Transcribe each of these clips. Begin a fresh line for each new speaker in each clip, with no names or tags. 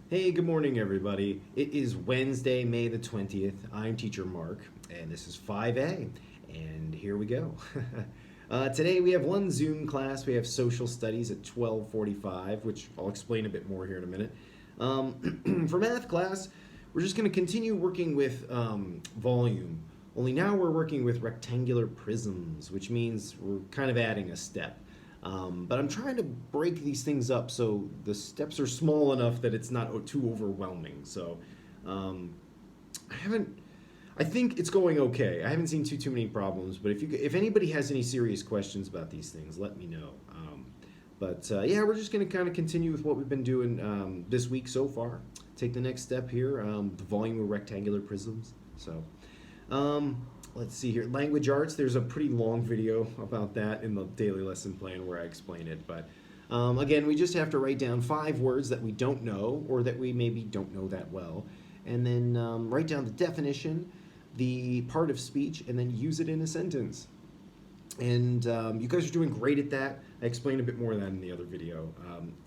Hey, good morning, everybody. It is Wednesday, May the 20th. I'm Teacher Mark, and this is 5A. And here we go. Today we have one Zoom class. We have social studies at 12:45, which I'll explain a bit more here in a minute. For math class, we're just going to continue working with volume. Only now we're working with rectangular prisms, which means we're kind of adding a step. But I'm trying to break these things up so the steps are small enough that it's not too overwhelming. So um, I haven't. I think it's going okay. I haven't seen too many problems. But if anybody has any serious questions about these things, let me know. Yeah, we're just going to kind of continue with what we've been doing this week so far. Take the next step here. The volume of rectangular prisms. So. Um, let's see here. Language arts, there's a pretty long video about that in the daily lesson plan where I explain it. But again, we just have to write down 5 words that we don't know or that we maybe don't know that well. And then write down the definition, the part of speech, and then use it in a sentence. And you guys are doing great at that. I explained a bit more of that in the other video.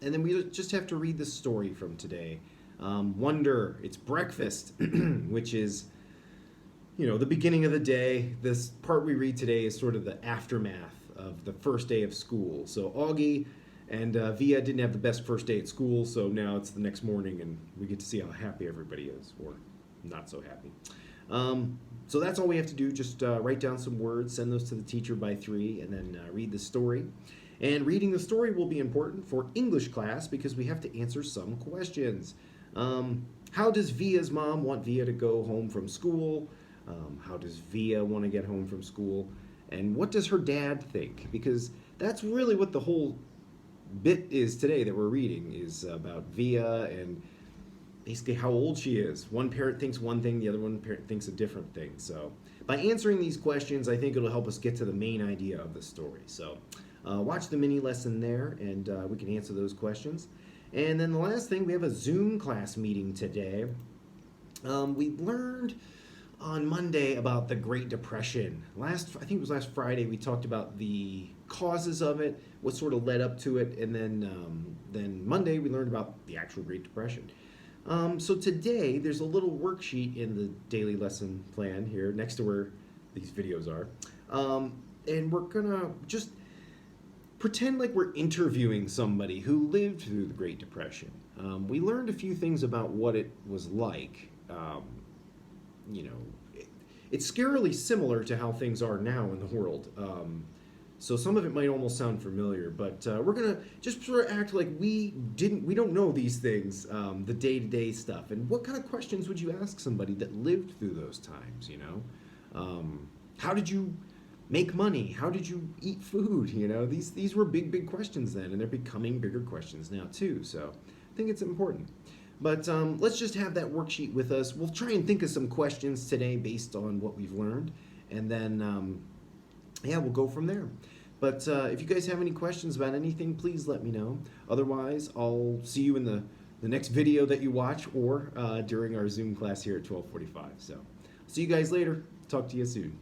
And then we just have to read the story from today. Wonder, it's breakfast, which is the beginning of the day. This part we read today is sort of the aftermath of the first day of school. So Augie and Via didn't have the best first day at school, so now it's the next morning and we get to see how happy everybody is, or not so happy. So that's all we have to do, just write down some words, send those to the teacher by 3, and then read the story. And reading the story will be important for English class because we have to answer some questions. How does Via's mom want Via to go home from school? How does Via want to get home from school? And what does her dad think? Because that's really what the whole bit is today that we're reading, is about Via and basically how old she is. One parent thinks one thing, the other one parent thinks a different thing. So by answering these questions, I think it'll help us get to the main idea of the story. So watch the mini lesson there, and we can answer those questions. And then the last thing, we have a Zoom class meeting today. We learned on Monday about the Great Depression. I think it was last Friday, we talked about the causes of it, what sort of led up to it, and then Monday we learned about the actual Great Depression. So today there's a little worksheet in the daily lesson plan here next to where these videos are. And we're gonna just pretend like we're interviewing somebody who lived through the Great Depression. We learned a few things about what it was like. It's scarily similar to how things are now in the world. So some of it might almost sound familiar, but we're gonna just sort of act like we don't know these things, the day-to-day stuff. And what kind of questions would you ask somebody that lived through those times? How did you make money? How did you eat food? These were big questions then, and they're becoming bigger questions now too. So I think it's important. But let's just have that worksheet with us. We'll try and think of some questions today based on what we've learned. And then, we'll go from there. But if you guys have any questions about anything, please let me know. Otherwise, I'll see you in the next video that you watch, or during our Zoom class here at 12:45. So see you guys later. Talk to you soon.